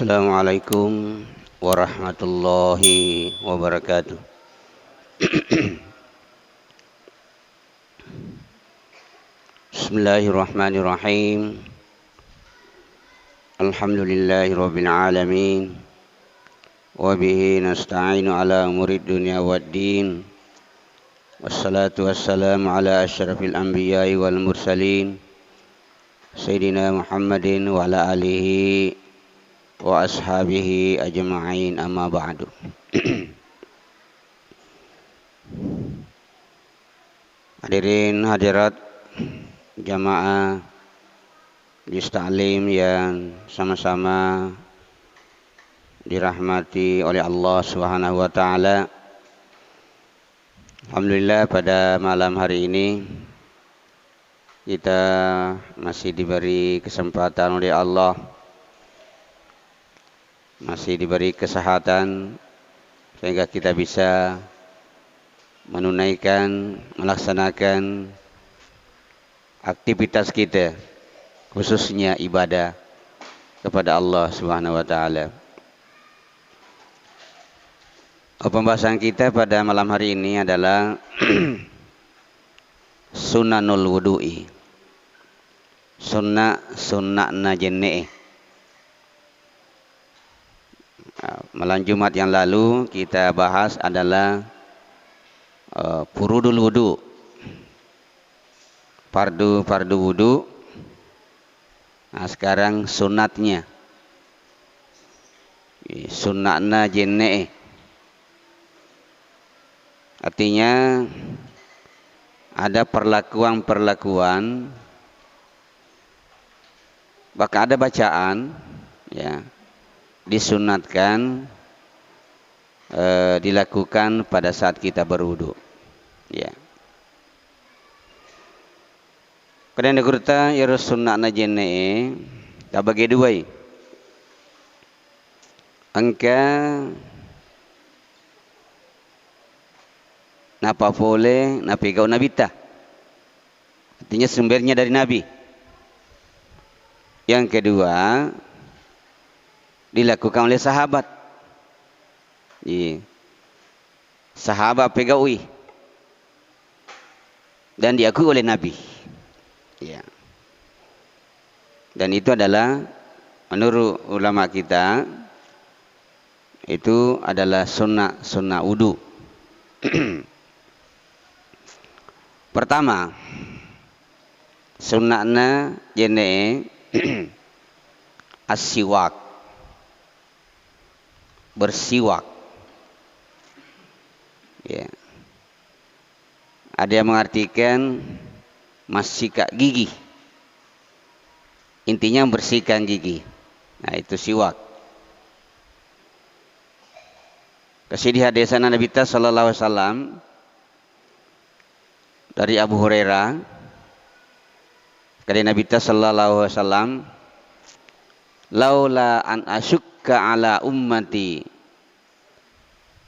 Assalamualaikum warahmatullahi wabarakatuh. Bismillahirrahmanirrahim. Alhamdulillahirabbil alamin. Wa bihi nasta'inu ala umurid dunya waddin. Wassalatu wassalamu ala asyrafil anbiya'i wal mursalin. Sayyidina Muhammadin wa ala alihi wa ashabihi ajma'in, amma ba'du. Hadirin hadirat jamaah Majlis Ta'lim yang sama-sama dirahmati oleh Allah Subhanahu wa taala. Alhamdulillah pada malam hari ini kita masih diberi kesempatan oleh Allah, masih diberi kesehatan sehingga kita bisa menunaikan, melaksanakan aktivitas kita, khususnya ibadah kepada Allah Subhanahu wa taala. Pembahasan kita pada malam hari ini adalah sunanul wudu'i. Sunnahna jenne'. Malam Jumat yang lalu kita bahas adalah furudul wudu, fardu wudu. Nah, sekarang sunatnya, sunnahna jenne'. Artinya ada perlakuan, bahkan ada bacaan, ya, disunatkan dilakukan pada saat kita berwudu, ya. Kemudian dikurta ya sunnahna jenne' tabagi dua. Angka napa boleh napi kau nabita, artinya sumbernya dari Nabi. Yang kedua dilakukan oleh sahabat. Sahabat pegaui dan diakui oleh Nabi. Ya. Dan itu adalah menurut ulama kita itu adalah sunnah wudu. Pertama, sunnahna jenne' as-siwak, bersiwak, ya. Ada yang mengartikan sikat gigi, intinya membersihkan gigi. Nah, itu siwak. Kasih di hadisan Nabi sallallahu alaihi wasallam dari Abu Hurairah, dari Nabi sallallahu alaihi wasallam, laula an asyukka ala ummati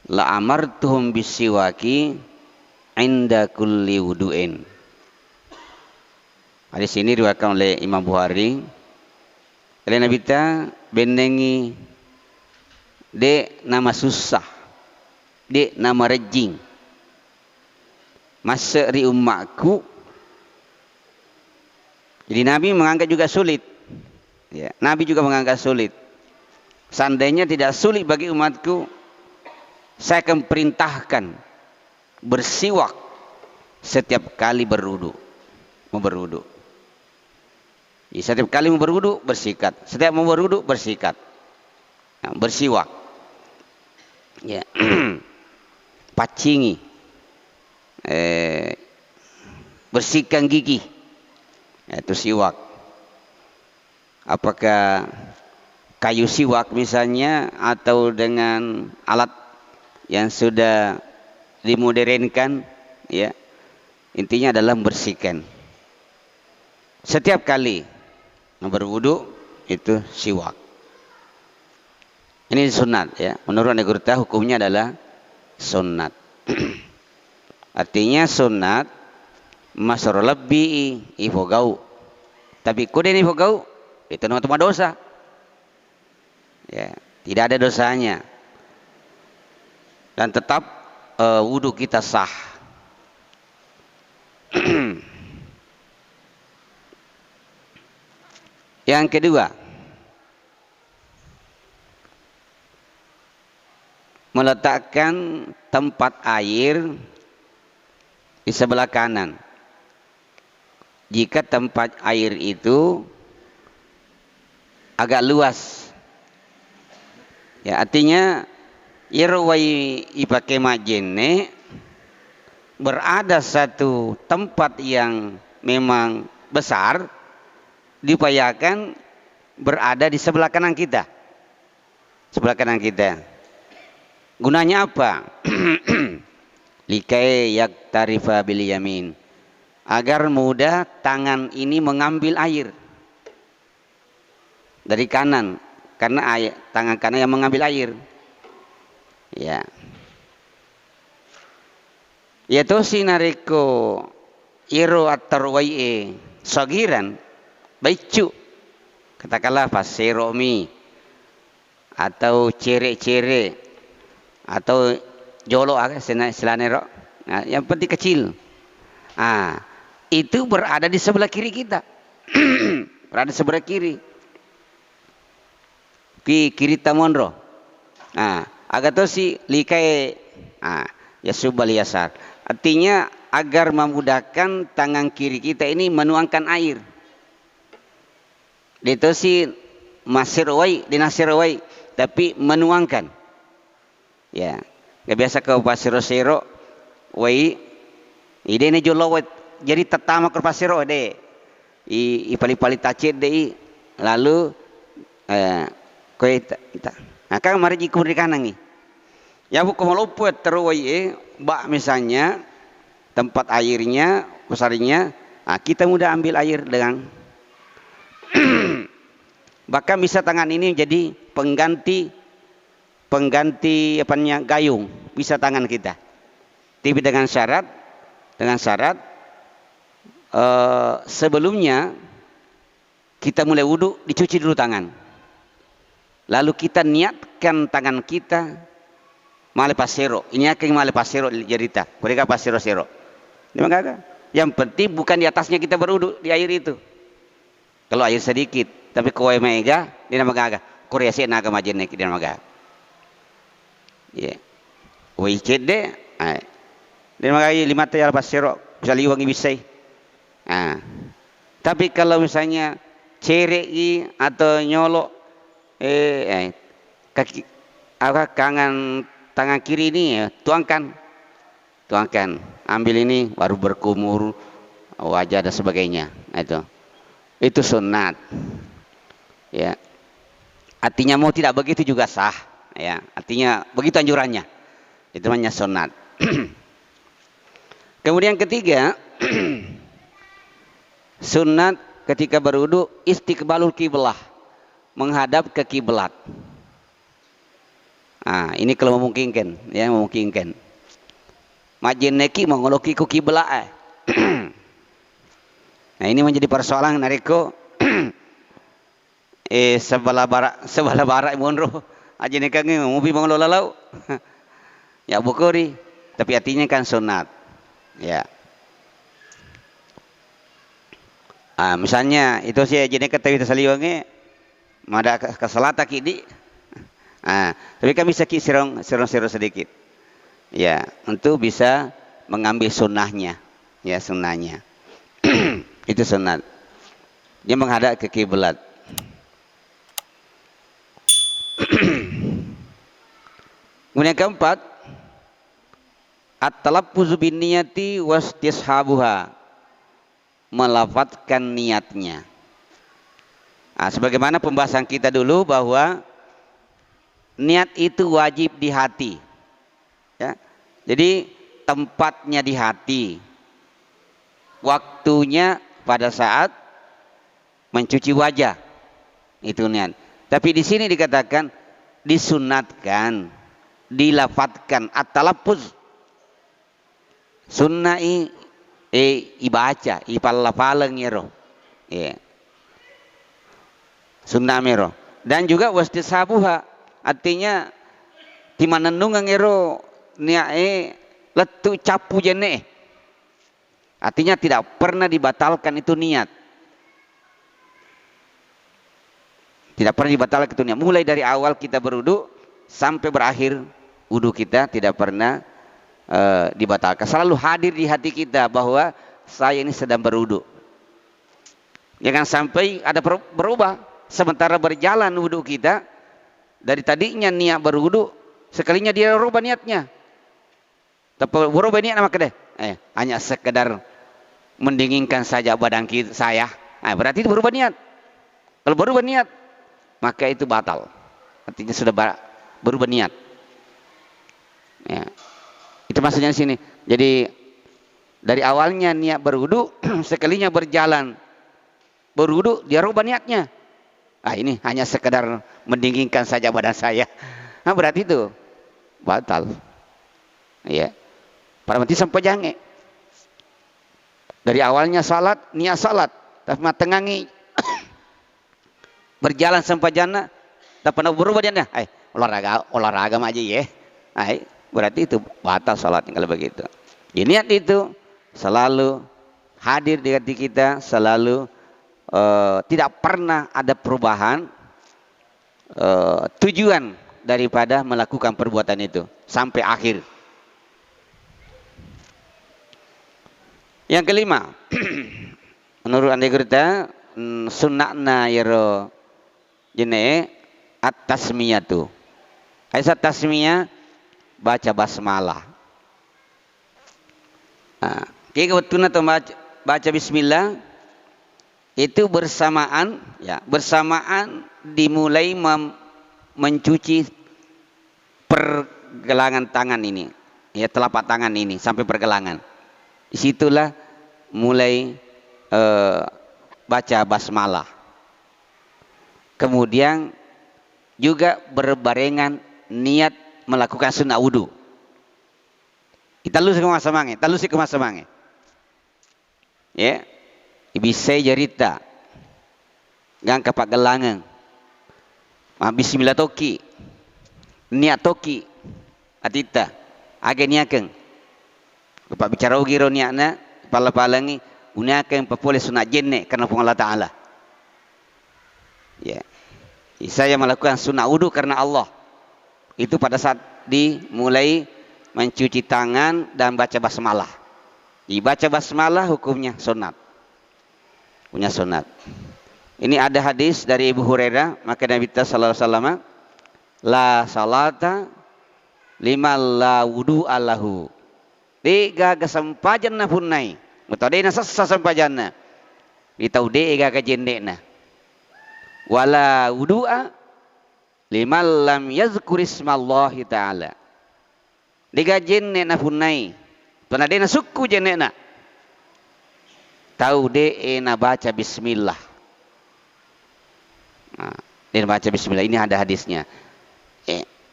la amartuhum bisiwaki inda kulli wudu'in. Hadis ini diriwayatkan oleh Imam Bukhari. Oleh Nabi ta benengi de nama susah, de nama rejing masa ri umatku. Jadi Nabi menganggap juga sulit, ya, Nabi juga menganggap sulit. Seandainya tidak sulit bagi umatku, saya akan perintahkan bersiwak setiap kali berwudu. Setiap kali mau berwudu bersikat, setiap mau berwudu bersikat, nah, bersiwak, ya. Pacingi, bersihkan gigi, itu siwak. Apakah kayu siwak misalnya, atau dengan alat yang sudah dimodernkan, ya, intinya adalah membersihkan setiap kali berwudu itu siwak. Ini sunat, ya. Menurut Nabi hukumnya adalah sunat. Artinya sunat masar lebih ifogau, tapi kode ini ifogau itu nama dosa. Ya, tidak ada dosanya. Dan tetap wudhu kita sah. Yang kedua, meletakkan tempat air di sebelah kanan. Jika tempat air itu agak luas, ya artinya irwai ipake majene berada satu tempat yang memang besar, diupayakan berada di sebelah kanan kita. Sebelah kanan kita. Gunanya apa? Likai yaktarifa bil yamin. Agar mudah tangan ini mengambil air dari kanan, karena tangan kanan yang mengambil air. Ya. Yaitu sinareko iro atarwai'e sagiran baicu, katakanlah paseromi atau cere-cere atau jolo agak selanero, nah, yang penting kecil. Itu berada di sebelah kiri kita. Berada di sebelah kiri. Kiri tamonro. Agak tuh si likai ya subal yasar. Artinya agar memudahkan tangan kiri kita ini menuangkan air. Itu si masirwai, dinasirwai, tapi menuangkan. Ya, gak biasa ke pasiro-siro, wai, ide ne jolowet, jadi tetama ke pasiro de, ipali-pali tacit de, lalu, koi, kang mari jikur di kanan ni, ya bu kemalupet terwai, bak misalnya tempat airnya, besarnya, kita mudah ambil air dengan, bahkan bisa tangan ini jadi pengganti apanya gayung, bisa tangan kita. Tapi dengan syarat sebelumnya kita mulai wudhu dicuci dulu tangan. Lalu kita niatkan tangan kita male pasero. Ini akan male pasero jerita. Mereka pasero-sero. Yang penting bukan di atasnya kita berwudhu di air itu. Kalau air sedikit, tapi kowe mega di nama gaga. Korea sih naga majenek di nama gaga. Ya, wajib deh. Dia makai 5 tayar pasiro, bisa liwangi bisai. Tapi kalau misalnya cerei atau nyolok, kaki, tangan kiri ini ya, tuangkan, ambil ini baru berkumur wajah dan sebagainya. Itu sunat. Ya, artinya mau tidak begitu juga sah. Ya, artinya begitu anjurannya. Itu namanya sunat. Kemudian ketiga, sunat ketika berwudu istiqbalul kiblah, menghadap ke kiblat. Ini kalau memungkinkan, ya memungkinkan. Majin neki mengoloki ku kiblat. Nah, ini menjadi persoalan nariko sebelah barat monro. Aja nih kang ngopi mengelola lalau, ya bukori, tapi artinya kan sunat, ya. Misalnya itu sih aja nih kata kita saliwange, mada ke selatan kidi, tapi kan bisa ki serong sedikit, ya, untuk bisa mengambil sunnahnya, ya sunnahnya, itu sunat, dia menghadap ke kiblat. Kemudian keempat, at-talaffuzu bin niyati wastishabuha, melafadzkan niatnya. Sebagaimana pembahasan kita dulu bahwa niat itu wajib di hati. Ya. Jadi tempatnya di hati, waktunya pada saat mencuci wajah, itu niat. Tapi di sini dikatakan disunatkan, dilafadzkan at-talaffuz. Sunnai ibaca, ipal-lapaleng yero. Ya. Sunnah mero. Dan juga wastisabuha, artinya timanenungan ero niae letu capu jene, artinya tidak pernah dibatalkan itu niat, tidak pernah dibatalkan itu niat, mulai dari awal kita berwudu sampai berakhir wudu kita tidak pernah dibatalkan, selalu hadir di hati kita bahwa saya ini sedang berwudu. Jangan sampai ada berubah sementara berjalan wudu kita, dari tadinya niat berwudu sekalinya dia rubah niatnya, tapi berubah niat maka deh hanya sekedar mendinginkan saja badan saya, berarti itu berubah niat. Kalau berubah niat maka itu batal, artinya sudah berubah niat ya. Itu maksudnya di sini. Jadi dari awalnya niat berwudu sekalinya berjalan berwudu dia rubah niatnya, ini hanya sekedar mendinginkan saja badan saya, berarti itu batal ya. Para mati sampai jange dari awalnya salat niat salat tapi matengangi berjalan sampai jana tak pernah berubah dia olahraga aja ya, berarti itu batal salatnya kalau begitu. Jadi niat itu selalu hadir di hati kita, selalu tidak pernah ada perubahan tujuan daripada melakukan perbuatan itu sampai akhir. Yang kelima, menurut anda kita sunnahna yero jene at-tasmiyatu. Aisyah tasmiyah baca basmalah. Kita betul atau baca bismillah itu bersamaan dimulai mencuci pergelangan tangan ini ya, telapak tangan ini sampai pergelangan, disitulah mulai baca basmalah. Kemudian juga berbarengan niat melakukan sunnah wudu. Kita lusi ke masamange ya. Ibisai jarita gang kapak gelangan bismillah toki niat toki atita age niakeun kapak bicara ugiro niatna pala-palangi uniakeun papole sunat jenne karena Allah Ta'ala ya. Saya melakukan sunnah wudu karena Allah, itu pada saat dimulai mencuci tangan dan baca basmalah. Dibaca basmalah hukumnya sunat, punya sunat. Ini ada hadis dari Ibu Hurairah, maka Nabi sallallahu alaihi wasallam la salata lima la wudu allahu. Dega kesempajanna punnai, mutadena sassa sempajanna. Ditau dega ka jendena. Wala wudu'a lima lam yazkurismallahi ta'ala. Dega jendena punnai. Panadena suku jendena. Tahu de na baca bismillah. Dia baca bismillah, ini ada hadisnya.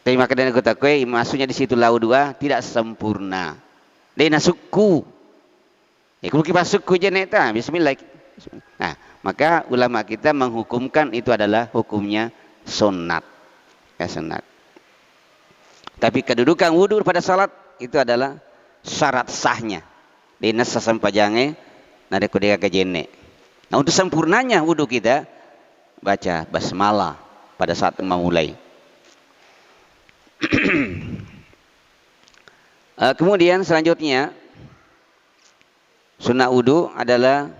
Tapi maka dan kata kue maksudnya di situ lau dua tidak sempurna. Dia suku. Kalau kita suku jeneta bismillah. Nah, maka ulama kita menghukumkan itu adalah hukumnya sunat. Ya, sunat. Tapi kedudukan wudu pada salat itu adalah syarat sahnya. Dia sasampajange nade kodega kejene. Nah, untuk sempurnanya wudu kita baca basmalah pada saat memulai. Kemudian selanjutnya sunnah wudu adalah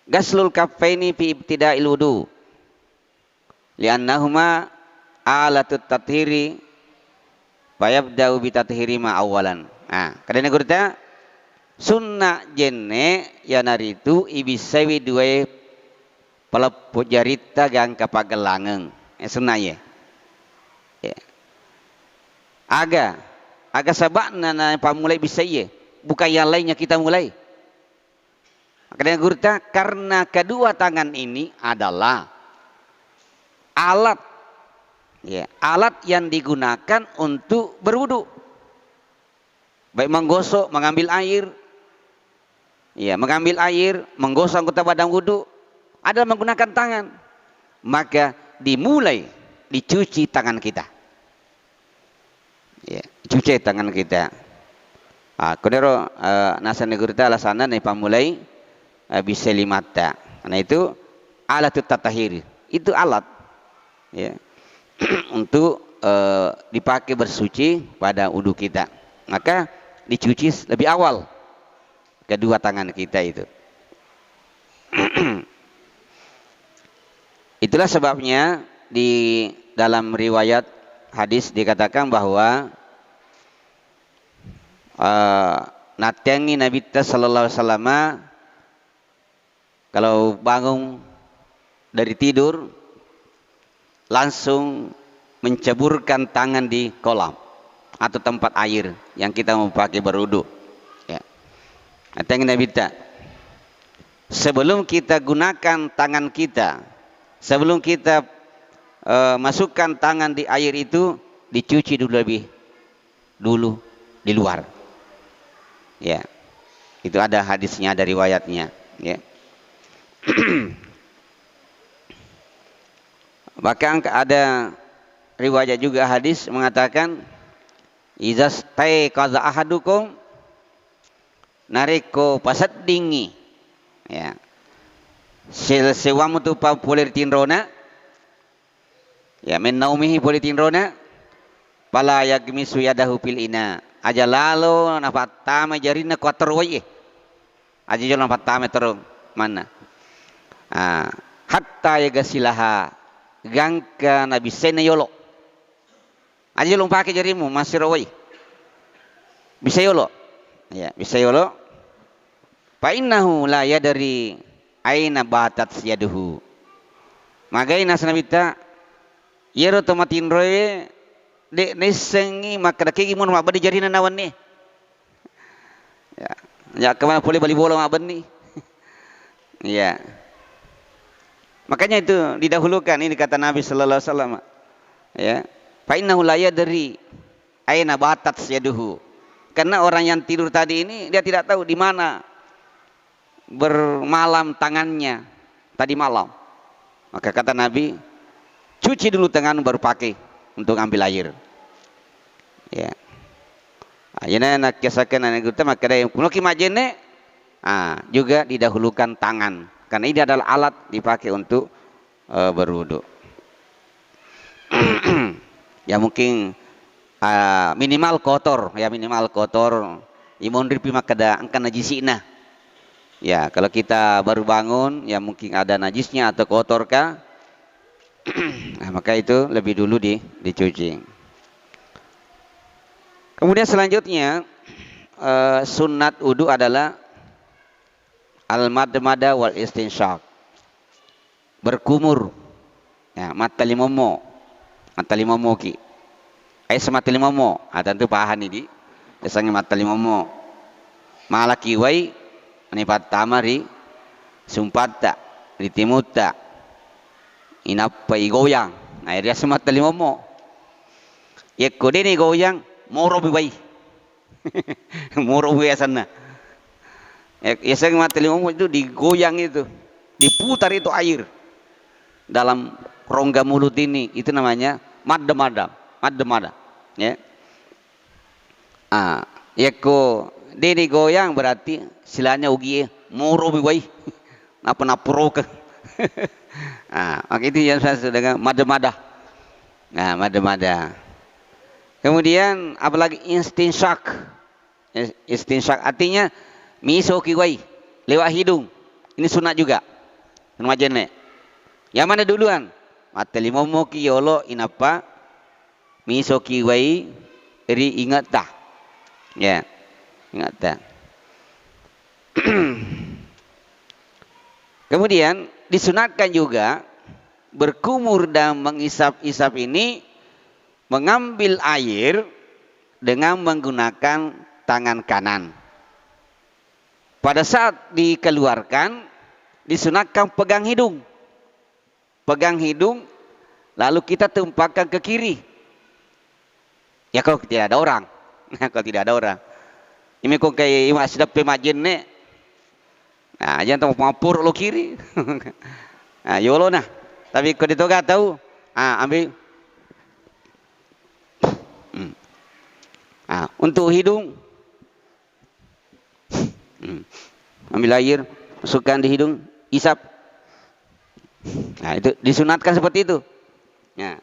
ghaslul kaffaini fi ibtida'il wudu li'annahuma alatut tathiri fayabda'u bi tathiri ma awalan. Kadang gurta sunnah jenne yanaritu ibisawi dua pelepuh jarita gang kapagelangeng sunnah ya. Aga sabakna na pamulai bisa ye, bukan yang lainnya kita mulai. Makanya gurta karena kedua tangan ini adalah alat, ya, alat yang digunakan untuk berwudu. Baik menggosok, mengambil air, ya, mengambil air, menggosok anggota badan wudu adalah menggunakan tangan. Maka dimulai dicuci tangan kita. Ya, cuci tangan kita. Kodero nasa negurita alasana nih pamulai bisa limata. Karena itu alat tatahir. Itu alat ya untuk dipakai bersuci pada wudu kita. Maka dicuci lebih awal kedua tangan kita itu. Itulah sebabnya di dalam riwayat hadis dikatakan bahwa natengi Nabi sallallahu alaihi wasallam kalau bangun dari tidur langsung menceburkan tangan di kolam atau tempat air yang kita mau pakai berwudu. Ya. Natengi Nabi sebelum kita gunakan tangan kita, sebelum kita masukkan tangan di air itu dicuci dulu di luar. Ya, itu ada hadisnya, ada riwayatnya. Ya. Bahkan ada riwayat juga hadis mengatakan, "Izas taiqaza ahadukum nariko pasat dingi." Ya. Sewamu tu pa polir tinrona. Ya, men naumihi polir tinrona. Pala yagmisu yadahu fil ina. Aja lalu nafat tama jarina kuater wae. Aja jalan nafat tama terus mana? Hatta yagasilaha gangka nabi sene yolo. Aja lu pakai jarimu masih rawai. Bisa yolo. Ya, bisa yolo. Fa innahu la yadri aina batat yaduhu. Magai nasnabita yero tomatin roe de nesengi maka daki mun mabadi jarina nawan ni. Ya kemana boleh bali bola maban nih. Ya. Makanya itu didahulukan, ini kata Nabi sallallahu alaihi wasallam. Ya. Fa innahu la yadri aina batat yaduhu. Karena orang yang tidur tadi ini dia tidak tahu di mana bermalam tangannya tadi malam. Maka kata Nabi, cuci dulu tangan baru pakai untuk ambil air. Ya. Ayana nak kisahkan anak kita maka ada yang kunoki majene juga didahulukan tangan karena ini adalah alat dipakai untuk berwudu. Ya mungkin minimal kotor, ya minimal kotor. Imun ripi makada angkan najisina. Ya kalau kita baru bangun ya mungkin ada najisnya atau kotor kah? Maka itu lebih dulu dicuci. Kemudian selanjutnya sunat wudu adalah al-madmada wal istinsyaq. Berkumur. Ya, mata limomo ki. Ai semata limomo. Tentu pahan ini. Biasanya mata limomo. Malaki wai ani pertama ri sumpata ri timuta. Inapa igoyang. Nah, dia semata limomo. Ya kode ni goyang moro biwai. Moro biwai sana. Ya saya mata limomo itu digoyang itu. Diputar itu air. Dalam rongga mulut ini itu namanya madda-madda. Ya. Ya ko dia digoyang berarti silanya ugi moro biwai. Napa-napuro ke. Maka itu yang saya dengan madda-madda. Nah, madda-madda. Kemudian apalagi istinsyaq. Istinsyaq artinya miso kiwai lewat hidung. Ini sunat juga. Majene. Yang mana duluan? Mata limomo ki yolo inapa miso kiwai ri ingat dah. Ya. Ingat dah. Kemudian disunatkan juga berkumur dan mengisap-isap ini mengambil air dengan menggunakan tangan kanan. Pada saat dikeluarkan disunatkan pegang hidung. Pegang hidung lalu kita tumpahkan ke kiri. Ya kalau tidak ada orang. Kalau tidak ada orang. Ini kok kayak imas sedap pemajin ne. Nah, jangan tahu mampur lo kiri. Nah, yolo nah. Tapi kalau ditoga tahu Ambil. Untuk hidung, ambil air, masukkan di hidung, isap. Nah, itu disunatkan seperti itu. Nah,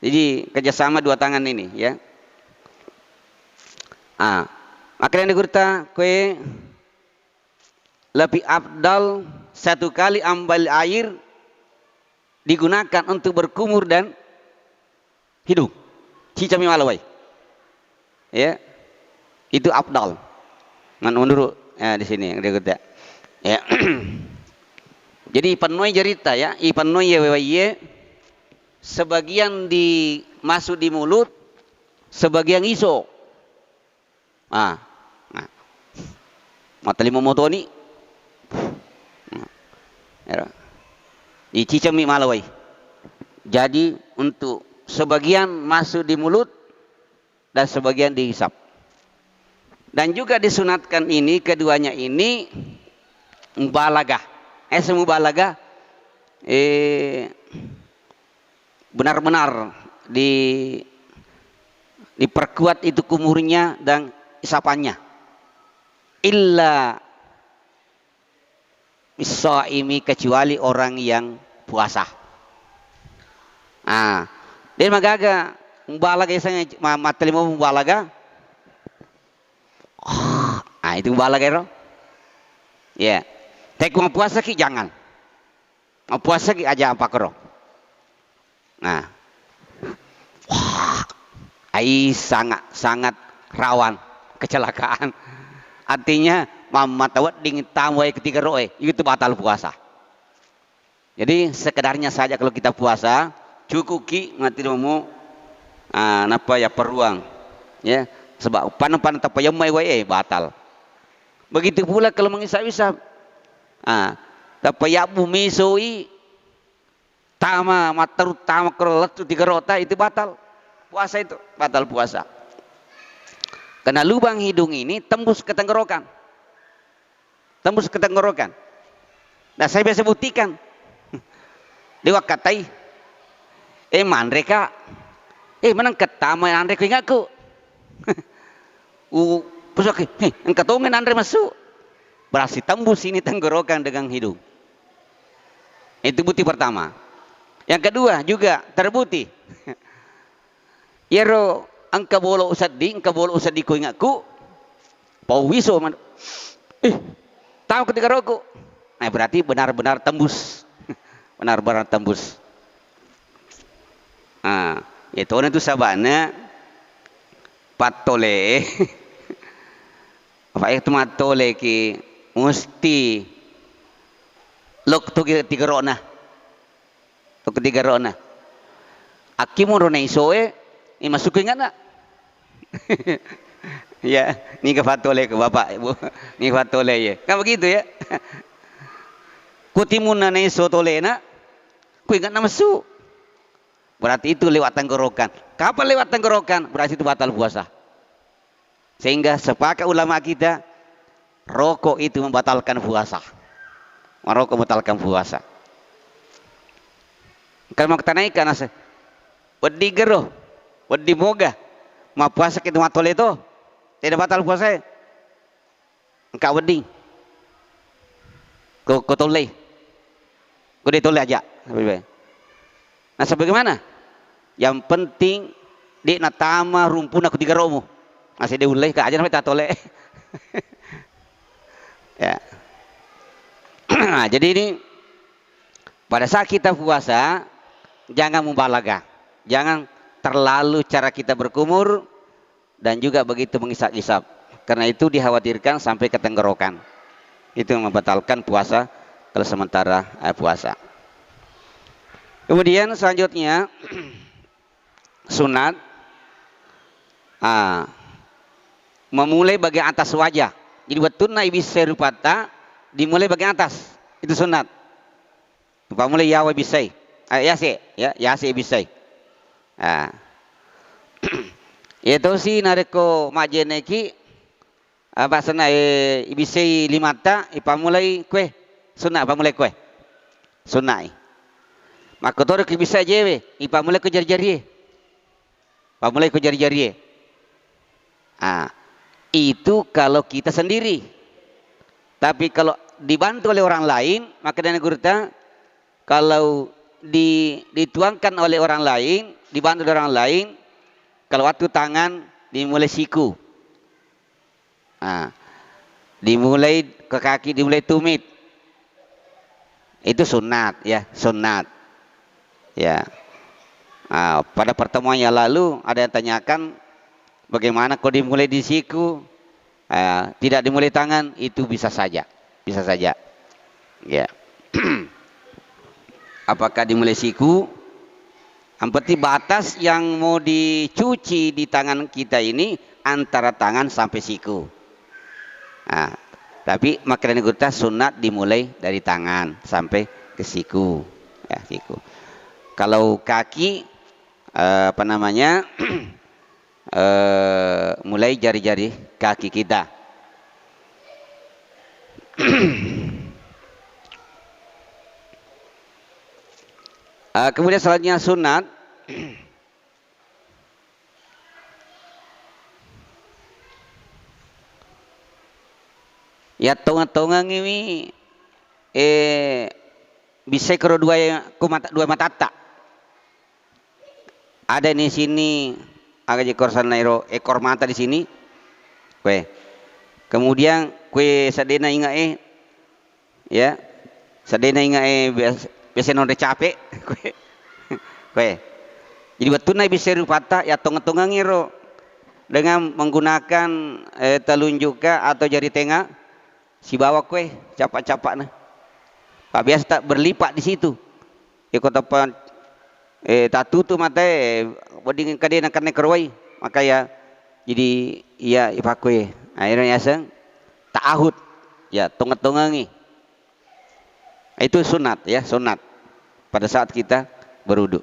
jadi kerjasama dua tangan ini, ya. Makanya digurta kue lebih abdal satu kali ambil air digunakan untuk berkumur dan hidung. Cicami malawai. Ya, itu abdal. Menurut di sini digurta. Ya. Jadi penuh cerita ya, penuh ya sebagian masuk di mulut, sebagian iso. Mata lima moto ni. Dicicami malawai. Jadi untuk sebagian masuk di mulut dan sebagian dihisap. Dan juga disunatkan ini keduanya ini mubalagah. Semubalaga benar-benar diperkuat itu kumurnya dan isapannya. Illa misaimi, kecuali orang yang puasa. Dia magaga mubalaga isanya matlimo mubalaga. Itu mubalaga ro. Ya. Tapi mau puasa ki jangan. Mau puasa ki aja apa kero. Sangat rawan kecelakaan. Artinya mamatawat dingin tamwai ketiga roe itu batal puasa. Jadi sekedarnya saja kalau kita puasa cukup ki mati mau napa ya peruang. Ya, sebab pan tapayam mai batal. Begitu pula kalau mengisap-isap. Tapaya bumi soi tama terutama kerolat tiga rota itu batal puasa, itu batal puasa. Karena lubang hidung ini tembus ke tenggorokan. Nah, saya biasa buktikan. Dewa katai mandreka menang ketama andreka ingatku. Pusok engkatongen andre masuk. Berarti tembus ini tenggorokan dengan hidung. Itu bukti pertama. Yang kedua juga terbukti. Yero angka bolo usad di ko ingatku. Pawiso man. Tahu ketika rokok. Nah, berarti benar-benar tembus. Benar-benar tembus. Itu itu sabana patole. Apa itu matole ki mesti lok tu tiga rona. Lok tiga rona. Aki mo rona isoe, masukin na. Ya, ni ke fatole ke bapak ibu, ni fatole ya. Kan begitu ya. Kutimun na iso tole na, ku ingat na masuk. Berarti itu lewat tenggorokan. Kapan lewat tenggorokan? Berarti itu batal puasa. Sehingga sepakat ulama kita, rokok itu membatalkan puasa. Merokok membatalkan puasa. Kalau mau kita naikkan asa, wedi gero, wedi moga, mau puasa kita matole itu, tidak batal puasa. Engkau wedi, kau tole, kau ditole aja. Nah, sebagaimana? Yang penting di natama rumpun aku tiga romo, masih diulai ke aja sampai tak tole. Ya. Nah, jadi ini pada saat kita puasa jangan mubalaghah, jangan terlalu cara kita berkumur dan juga begitu mengisap-isap, karena itu dikhawatirkan sampai ke tenggorokan. Itu membatalkan puasa kalau sementara puasa. Kemudian selanjutnya sunat memulai bagian atas wajah. Jadi watuna ibis serupata dimulai bagian atas, itu sunat. Mulai yawa bisai, yase bisai. Itu si nareko majeneki apa sana ibisai limata ipamulai kue sunat, pamulai kue sunai. Maka tu ke bisa je ipa mulai ke jari-jari. Pa mulai ke jari-jari. Ah, itu kalau kita sendiri. Tapi kalau dibantu oleh orang lain, maka dana gurta kalau dituangkan oleh orang lain, dibantu oleh orang lain, kalau waktu tangan dimulai siku. Ah, dimulai ke kaki, dimulai tumit. Itu sunat ya, sunat. Ya. Nah, pada pertemuan yang lalu ada yang tanyakan bagaimana kalau dimulai di siku, tidak dimulai tangan, itu bisa saja, bisa saja. Ya. Apakah dimulai siku? Yang penting batas yang mau dicuci di tangan kita ini antara tangan sampai siku. Nah, tapi makanan kita sunat dimulai dari tangan sampai ke siku. Ya, siku. Kalau kaki apa namanya mulai jari-jari kaki kita. Kemudian selanjutnya sunat ya tongang-tongang ini bisa kero dua mata. Ada di sini agak ekor nairo ekor mata di sini. Kue. Kemudian kue sadena ingat ya. Sadena ingat biasa nonde capek kue. Kue. Jadi betulnya bisa rupata ya tonggang-tonggang iro dengan menggunakan telunjuk atau jari tengah si bawa kue capak-capak nah. Pak biasa tak berlipat di situ. Ikut apa tak tutup mata boding kadena kan kerwai maka ya jadi iya ipakue akhirnya aseng tak ahut ya tongang-tongangi itu sunat ya sunat pada saat kita berwudu.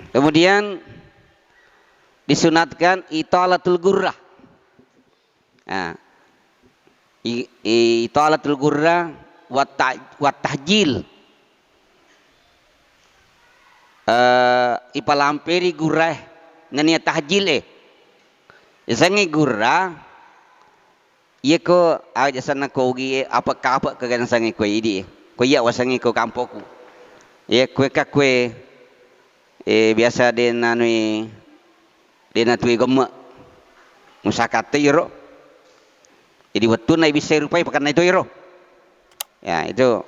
Kemudian disunatkan italatul gurrah. Nah, italatul gurrah wa tahjil. Ipalampiri gurah nania tahjil isangi gurah iya ko aja sana ko gi apa ke kan sangi ko idi ko iya wasangi ko kampoku ya kue kakue biasa dena nui dena tui gemek musakate iro jadi waktu nai bisa rupai pakai itu iro ya itu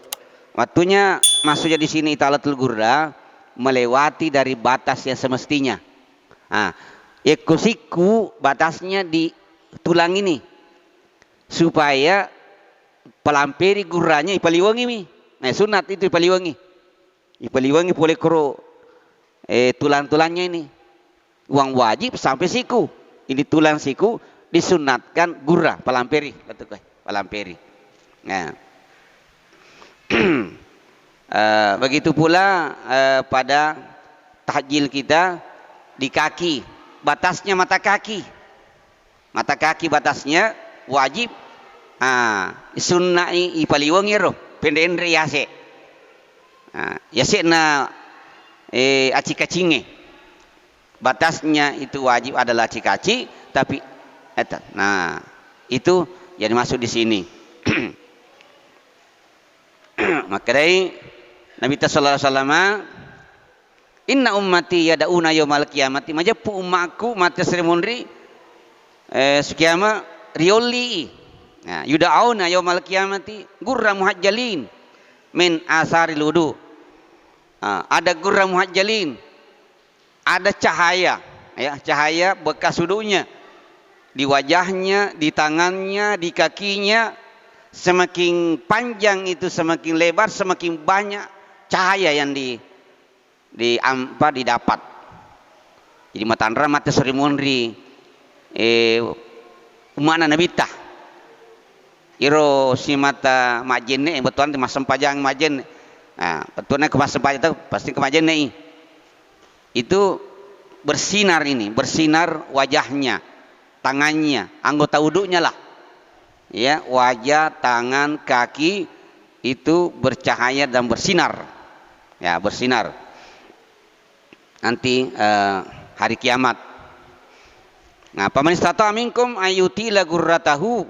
waktunya masuknya di sini italatul gurrah melewati dari batas yang semestinya. Nah, ekosiku batasnya di tulang ini supaya pelampiri guranya ipaliwangi mi. Nah, sunat itu ipaliwangi. Ipaliwangi boleh kro tulang-tulangnya ini. Uang wajib sampai siku. Ini tulang siku disunatkan gurah pelampiri, betul kan? Pelampiri. Nah. Begitu pula pada tahjil kita di kaki batasnya mata kaki batasnya wajib sunnai ipaliwangi ro pendendre yase yase na aci-kacinge batasnya itu wajib adalah aci-kaci tapi nah itu yang masuk di sini. Maka dari Nabi sallallahu alaihi wasallam inna ummati yad'una yaumal qiyamati majapu ummaku mata seremoni kiamat rioli nah yud'auna yaumal qiyamati gurra muhajjalin min asaril wudu ada gurra muhajjalin ada cahaya ya cahaya bekas wudunya di wajahnya di tangannya di kakinya semakin panjang itu semakin lebar semakin banyak cahaya yang didapat. Jadi matandra mata serimonri umana nabita. Iro si mata majenne betulan mas sempajang majen. Nah, betulnya ke mas sempajang itu pasti ke majenne. Itu bersinar ini, bersinar wajahnya, tangannya, anggota wudunya lah. Ya, wajah, tangan, kaki itu bercahaya dan bersinar. ya, bersinar nanti hari kiamat. Nah, paman istata minkum ayutila gurratahu,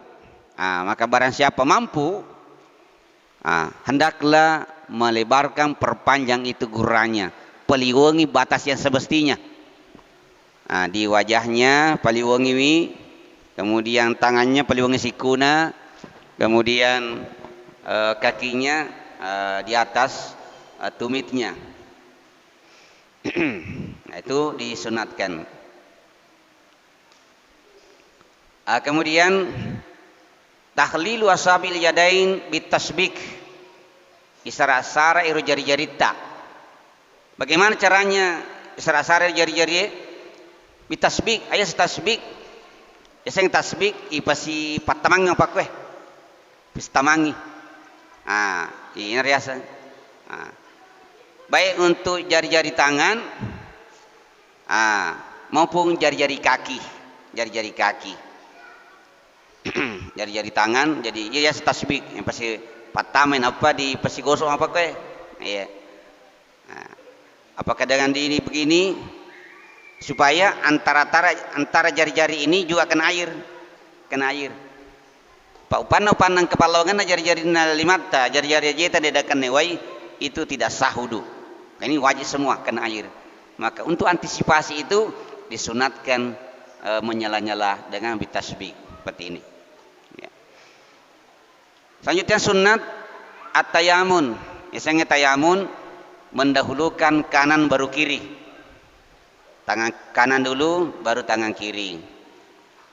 maka barang siapa mampu, hendaklah melebarkan, perpanjang itu gurranya, peliwangi batas yang semestinya. Di wajahnya peliwangi, kemudian tangannya peliwangi sikuna, kemudian kakinya di atas tumitnya. Nah, itu disunatkan. Kemudian tahlilu asabil yadain bitasbik, isara-sara iru jari-jari tak. Bagaimana caranya isara-sara jari-jari bitasbik? Ayah tasbik, yang tasbik ipasi patamang apa kue, pistamangi. Ini riasa. Baik untuk jari-jari tangan, maupun jari-jari kaki, jari-jari kaki. Jari-jari tangan, jadi ya tasbik yang pasti patamen apa di pasti gosok apa kue, ya. Apakah dengan ini begini supaya antara jari-jari ini juga kena air, Pak upan kepalongan jari-jari nalimata, jari-jari jeta dedakan newai itu tidak sah wudu. Ini wajib semua kena air. Maka untuk antisipasi itu disunatkan menyala-nyala dengan bitasbih seperti ini. Ya. Selanjutnya sunat at-tayamun. Biasanya tayamun mendahulukan kanan baru kiri. Tangan kanan dulu baru tangan kiri.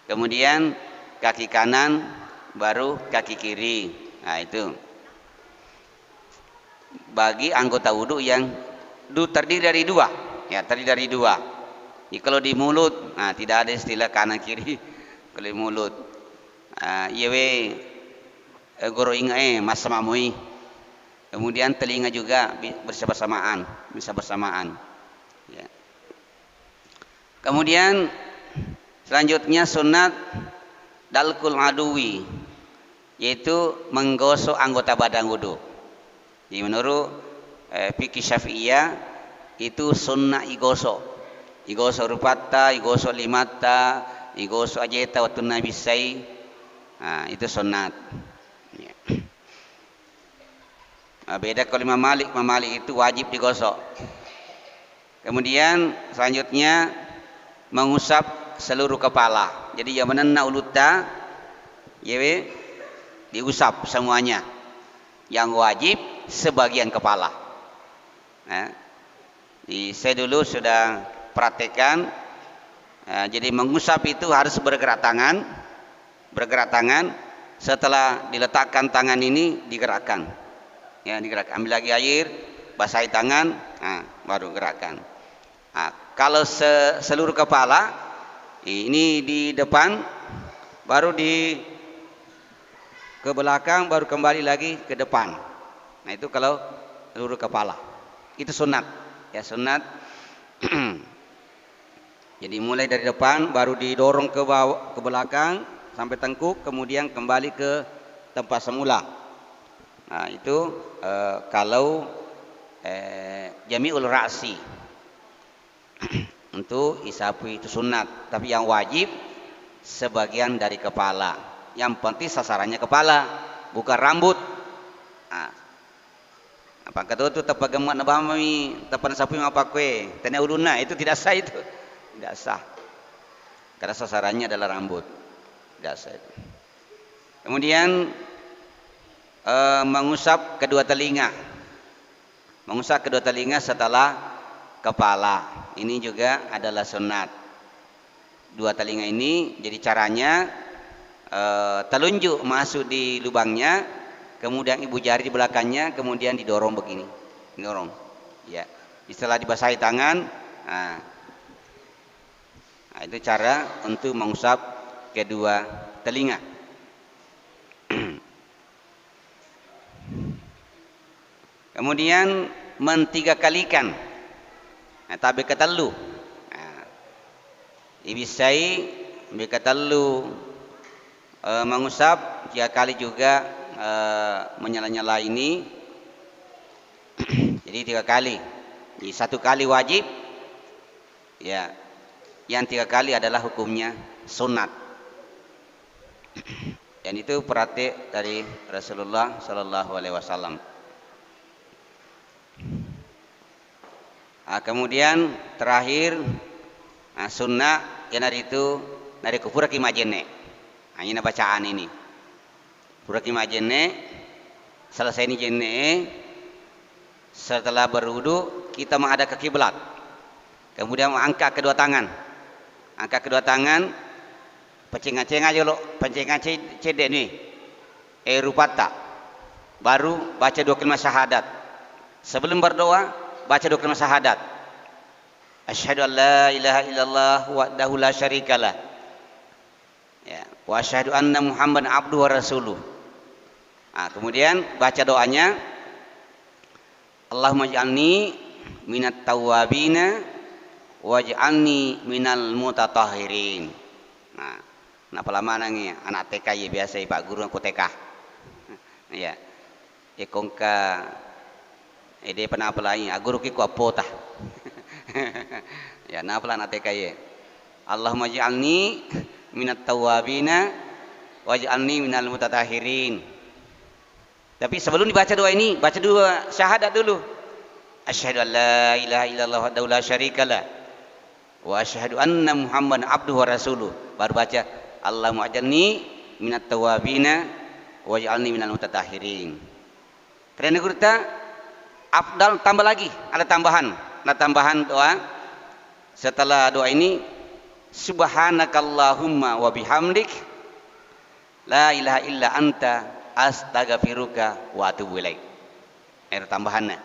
Kemudian kaki kanan baru kaki kiri. Nah, itu. Bagi anggota wudu yang terdiri dari dua, ya, terdiri dari dua. Jadi kalau di mulut, tidak ada istilah kanan kiri. Kalau di mulut, yewe goro ingae masamamui. Kemudian telinga juga bisa bersamaan. Ya. Kemudian selanjutnya sunat dalkul aduwi, yaitu menggosok anggota badan wudu. Jadi menurut fikih Syafi'iyah itu sunnah igosok rupata, igosok limata, igosok ajeta waktu Nabi say, itu sunnat. Ya. Beda kalau Imam Malik itu wajib digosok. Kemudian selanjutnya mengusap seluruh kepala. Jadi yang menena uluta, yewe diusap semuanya. Yang wajib sebagian kepala. Saya dulu sudah praktekkan. Jadi mengusap itu harus bergerak tangan. Setelah diletakkan tangan ini digerakkan. Ya, digerakkan. Ambil lagi air, basahi tangan, baru gerakkan. Kalau seluruh kepala, ini di depan, baru ke belakang, baru kembali lagi ke depan. Nah, itu kalau seluruh kepala. Itu sunat. Ya, sunat. Jadi mulai dari depan, baru didorong ke bawah, ke belakang sampai tengkuk, kemudian kembali ke tempat semula. Nah, itu kalau jami'ul ra'si. Untuk isapu itu sunat, tapi yang wajib sebagian dari kepala. Yang penting sasarannya kepala, bukan rambut. Apa kata itu tepat gemak nabami, tepat sapu apa kue, tanya uluna, itu tidak sah itu. Tidak sah. Karena sasarannya adalah rambut. Tidak sah itu. Kemudian mengusap kedua telinga. Mengusap kedua telinga setelah kepala. Ini juga adalah sunat. Dua telinga ini, jadi caranya telunjuk masuk di lubangnya, kemudian ibu jari di belakangnya, kemudian didorong begini, didorong. Ya. Setelah dibasahi tangan, itu cara untuk mengusap kedua telinga. Kemudian mentiga kalikan, tapi ketalu. Ibisai bikatalu mengusap 3 kali juga menyala-nyala ini Jadi 3 kali. Jadi 1 kali wajib, ya. Yang 3 kali adalah hukumnya sunat. Dan itu praktik dari Rasulullah Sallallahu Alaihi Wasallam. Nah, kemudian terakhir, sunnah yang dari itu dari kupura kimajene. Nah, ini bacaan ini. Pura kimajene, selesai ini jene, setelah berwudu kita menghadap ke kiblat. Kemudian angkat kedua tangan. Angkat kedua tangan, penceng-ceng aja lo, penceng cedek nih. Rupata. Baru baca 2 kalimat syahadat. Sebelum berdoa, baca 2 kalimat syahadat. Asyhadu an la ilaha illallah wahdahu la syarikalah. Ya, wa asyhadu anna Muhammadan abduhu wa rasuluh. Nah, kemudian baca doanya, Allahumma ij'alni minat tawwabina waj'alni minal mutatahhirin. Nah, lama nangi anak TK ya biasa Pak guru aku TK. Ya. Kongka ede pernah pelai guru ki ku apota. Ya, na pala anak TK ya. Allahumma ij'alni minat tawwabina waj'alni minal mutatahhirin. Tapi sebelum dibaca doa ini, baca 2 syahadat dulu. Asyhadu an la ilaha illallah wahdahu la syarikalah wa asyhadu anna Muhammadan abduhu wa rasuluh. Baru baca Allahumma aj'alni minat tawwabina waj'alni minal mutatahhirin. Karena kita afdal tambah lagi, ada tambahan. Ada tambahan doa. Setelah doa ini, subhanakallahumma wa bihamdik la ilaha illa anta astaghfiruka wa atubu ilaik. Tambahannya.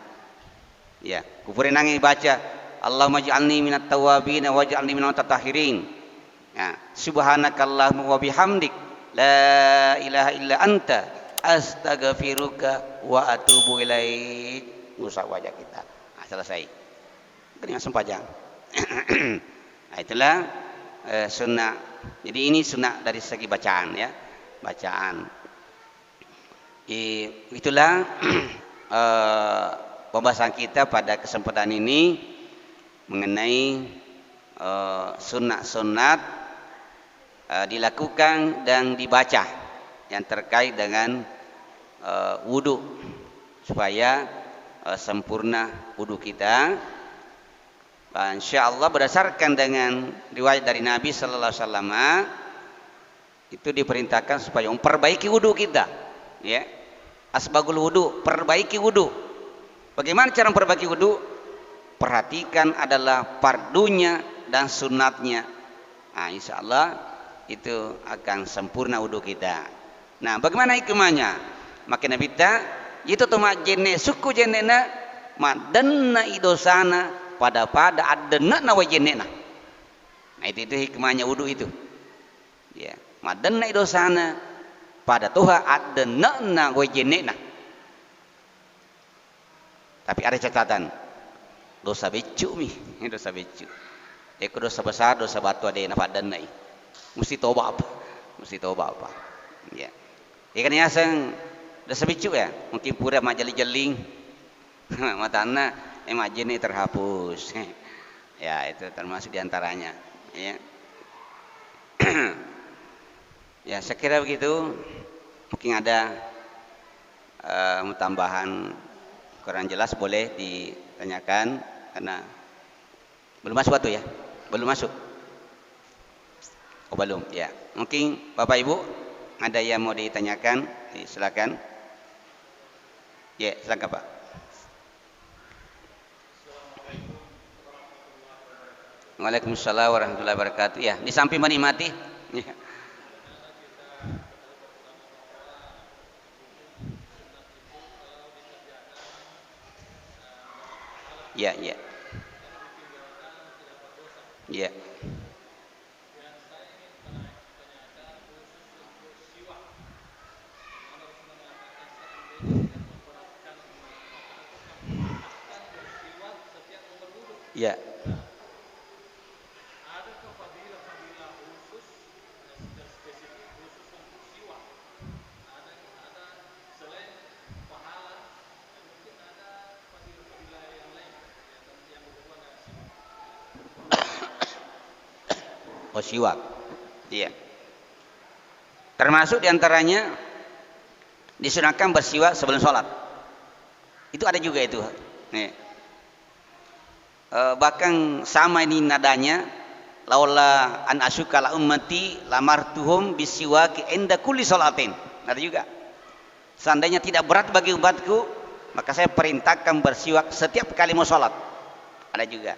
Ya, kufurin nangi baca Allahumma ij'alni minat tawwabin waj'alni minal mutatahhirin. Ya, subhanakallahumma wa bihamdik la ilaha illa anta astaghfiruka wa atubu ilaik. Usah wajah kita. Nah, selesai. Ini langsung panjang. Nah, itulah sunnah. Jadi ini sunnah dari segi bacaan ya. Bacaan. Itulah pembahasan kita pada kesempatan ini mengenai sunat-sunat dilakukan dan dibaca yang terkait dengan wudu supaya sempurna wudu kita. Insyaallah berdasarkan dengan riwayat dari Nabi Sallallahu Alaihi Wasallam itu diperintahkan supaya memperbaiki wudu kita. Ya, asbagul wudu, perbaiki wudu. Bagaimana cara memperbaiki wudu? Perhatikan adalah fardunya dan sunatnya. Nah, insya Allah itu akan sempurna wudu kita. Nah, bagaimana hikmahnya? Makin kita itu tuh jene suku jenena madanna idosana pada adena nawa jenena. Nah, itu hikmahnya wudu itu. Ya, madanna idosana pada Tuhan ada na wajenena. Tapi ada catatan, dosa becu mi, dosa becu. Eko dosa besar, dosa batu ada na padan nai. Mesti tobat apa? Mesti tobat apa? Ya. Ikan yasang dosa becu ya, mungkin pura majali-jaling. Matana majene terhapus. Ya, itu termasuk diantaranya. Ya. Ya, saya kira begitu. Mungkin ada tambahan kurang jelas boleh ditanyakan karena belum masuk waktu ya. Belum masuk. Oh, belum. Ya. Mungkin Bapak Ibu ada yang mau ditanyakan, silakan. Ya, silakan Pak. Waalaikumsalam warahmatullahi wabarakatuh. Ya, di samping menikmati. Ya. Ya, ya. Ya. Ya. Oh, siwak. Iya. Termasuk diantaranya disunahkan bersiwak sebelum sholat. Itu ada juga itu. Nih. Bahkan sama ini nadanya, laula an asyuka la ummati lamartuhum bisiwaki inda kulli sholatin. Ada juga. Seandainya tidak berat bagi umatku, maka saya perintahkan bersiwak setiap kali mau sholat. Ada juga.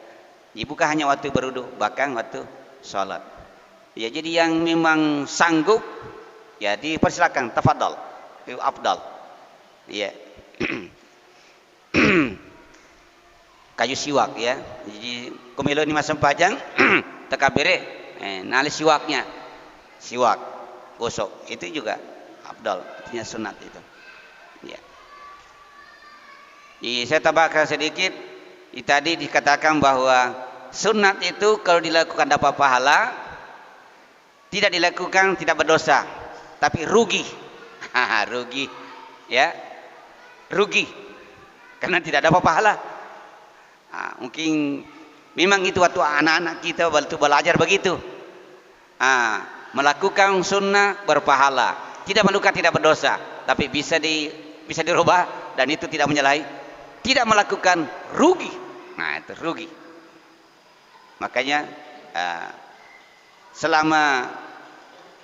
Jadi bukan hanya waktu berwudu, bahkan waktu sholat. Ya, jadi yang memang sanggup, ya dipersilakan, tafadhol, itu afdal. Ya. Kayu siwak ya. Jadi kumilo ini masam pajang, tekabere, nali siwaknya, siwak, gosok, itu juga afdal, artinya sunat itu. Ya. Jadi saya tambahkan sedikit. Tadi dikatakan bahwa sunat itu kalau dilakukan dapat pahala, tidak dilakukan tidak berdosa, tapi rugi. Rugi, ya, rugi, karena tidak dapat pahala. Mungkin memang itu waktu anak-anak kita waktu belajar begitu. Melakukan sunnah berpahala, tidak meluka tidak berdosa, tapi bisa dirubah dan itu tidak menyalahi. Tidak melakukan rugi. Nah, itu rugi. Makanya selama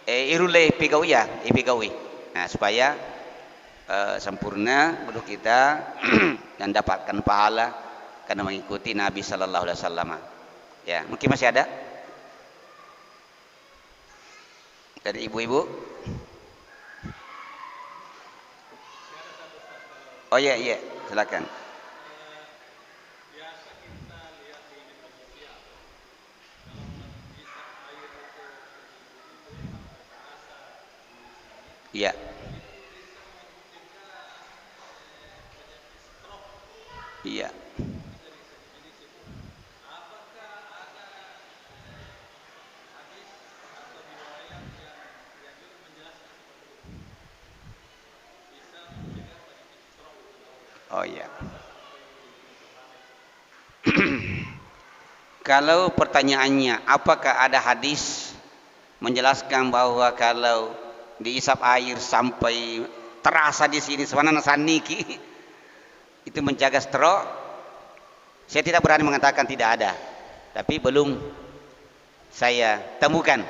irule pigawi. Nah, supaya sempurna wudhu kita dan dapatkan pahala karena mengikuti Nabi sallallahu alaihi wasallam. Ya, mungkin masih ada dari ibu-ibu. Oh iya, silakan. Iya. Iya. Oh iya. Kalau pertanyaannya apakah ada hadis menjelaskan bahwa kalau diisap air sampai terasa di sini sebenarnya saniki itu menjaga stroke, saya tidak berani mengatakan tidak ada, tapi belum saya temukan.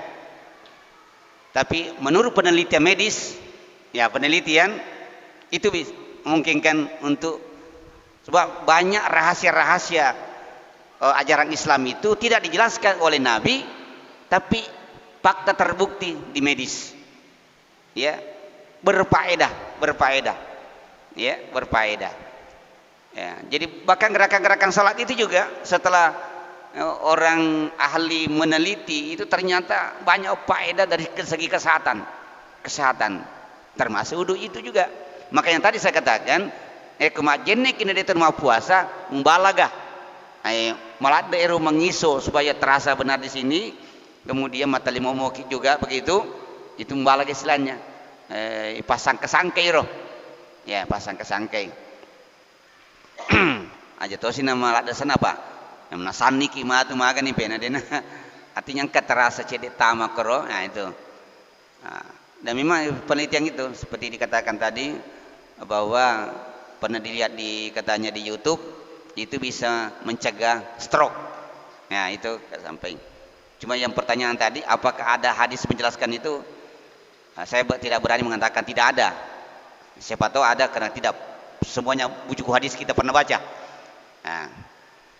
Tapi menurut penelitian medis, ya penelitian itu memungkinkan untuk, sebab banyak rahasia-rahasia ajaran Islam itu tidak dijelaskan oleh Nabi, tapi fakta terbukti di medis. Ya, berfaedah, ya, berfaedah. Ya, jadi bahkan gerakan-gerakan salat itu juga setelah orang ahli meneliti itu ternyata banyak faedah dari segi kesehatan, termasuk wudu itu juga. Makanya tadi saya katakan, kemajenek ini di rumah puasa membalagah, malah daerah mengiso supaya terasa benar di sini, kemudian mata limomoki juga begitu. Itu membalag istilahnya, pasang kesangkai roh, ya pasang kesangkai. Aja tahu sih nama ada sana pak, nama sani kimatu makan nih pena dena, artinya keterasa cedek tama kero, nah itu. Dan memang penelitian itu seperti dikatakan tadi bahwa pernah dilihat katanya di YouTube itu bisa mencegah stroke. Nah itu sampai. Cuma yang pertanyaan tadi, apakah ada hadis menjelaskan itu? Saya tidak berani mengatakan tidak ada. Siapa tahu ada, karena tidak semuanya bujuk hadis kita pernah baca. Nah,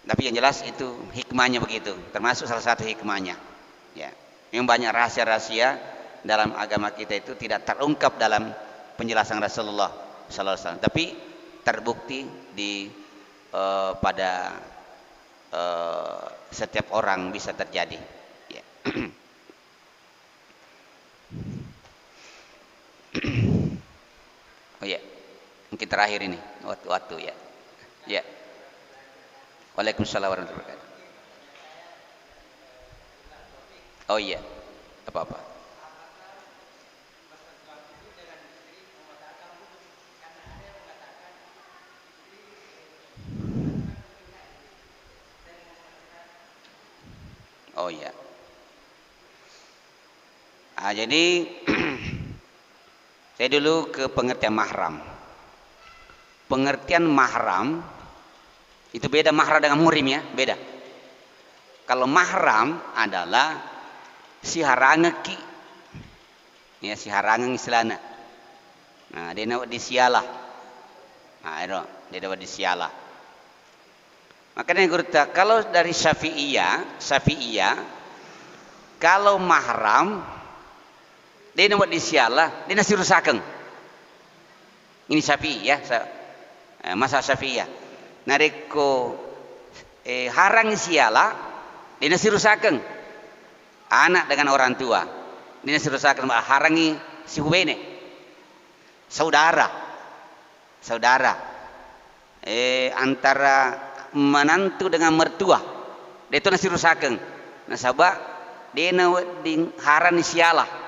tapi yang jelas itu hikmahnya begitu, termasuk salah satu hikmahnya. Ya, yang banyak rahasia-rahasia dalam agama kita itu tidak terungkap dalam penjelasan Rasulullah Sallallahu Alaihi Wasallam, tapi terbukti pada setiap orang bisa terjadi. Ya. Oh ya, mungkin terakhir ini waktu ya. Ya. Waalaikumsalam warahmatullahi wabarakatuh. Oh iya, apa-apa. Oh iya. Jadi saya dulu ke pengertian mahram. Pengertian mahram itu beda mahram dengan muhrim ya, beda. Kalau mahram adalah si harangeki, ya si harangan istilahnya. Nah, dia nak disialah. Nah, itu dia dapat disialah. Makanya gurta kalau dari Syafi'iyah, kalau mahram dia nak disialah, dia nasi rusakan. Ini Syafi'i ya, masa Syafi'iyah. Nareko harang sialah, dia nasi rusakan. Anak dengan orang tua, dia nasi rusakan harangi si hubene. Saudara antara menantu dengan mertua, dia itu nasi rusakan. Nasabah dia nak harang sialah.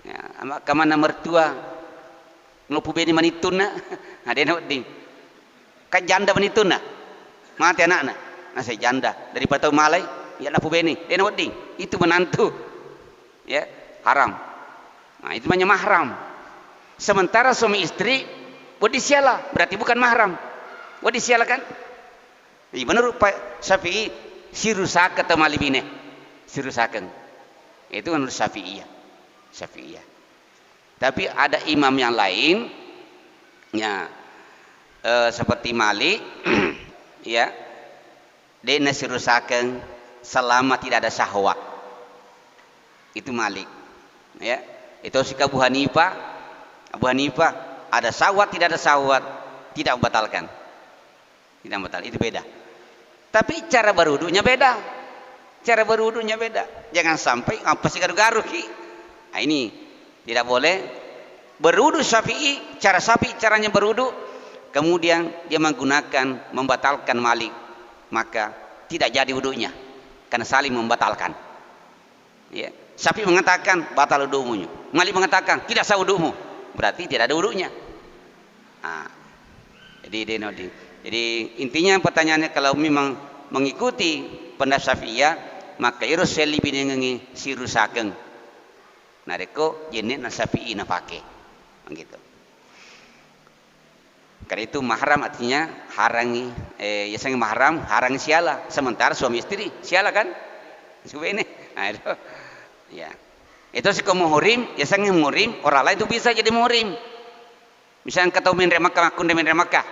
Ya, kemana mertua ngelupu bini manituna, nah dia nak ding, kan janda manituna, mati anak-anak, nah saya janda daripada malai, ya nak bini, dia nak ding, itu menantu, ya haram, nah itu namanya mahram. Sementara suami istri buat disialah, berarti bukan mahram, buat disialah kan? Jadi menurut Pak Syafi'i sirusak atau malibine, sirusakan, itu menurut Syafi'iyah. Tapi ada imam yang lain ya seperti Malik ya, dia nasirusakan selama tidak ada syahwat, itu Malik ya. Itu sikap Abu Hanifah ada syahwat tidak ada syahwat tidak membatalkan, itu beda. Tapi cara berwudunya beda, jangan sampai apa sih garu-garu ki. Nah, ini tidak boleh berwudu Syafi'i, caranya berwudu, kemudian dia membatalkan Malik, maka tidak jadi wudunya karena saling membatalkan. Ya. Syafi'i mengatakan batal wudumu, Malik mengatakan tidak sah wudumu, berarti tidak ada wudunya. Nah, jadi intinya pertanyaannya kalau memang mengikuti pendapat Syafi'iyah maka irus lebih dengan sirusaken. Nareko jenis Syafi'i nafake, begitu. Karena itu mahram artinya harangi, yang mahram harangi siala. Sementara suami istri siala kan, ini, nah itu, ya. Itu si muhrim, yang muhrim orang lain itu bisa jadi muhrim. Misalnya kata min Makkah, akun min Makkah,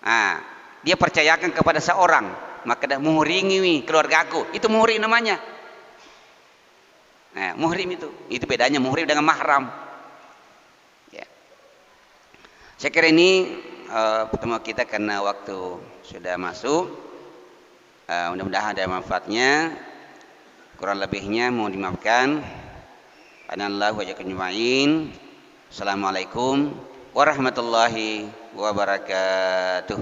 nah dia percayakan kepada seorang, maka dah muhringi keluarga aku, itu muhrim namanya. Nah, muhrim itu bedanya muhrim dengan mahram. Ya. Saya kira ini pertemuan kita karena waktu sudah masuk. Mudah-mudahan ada manfaatnya. Kurang lebihnya mohon dimaafkan. Anallahu wa jalla. Assalamualaikum warahmatullahi wabarakatuh.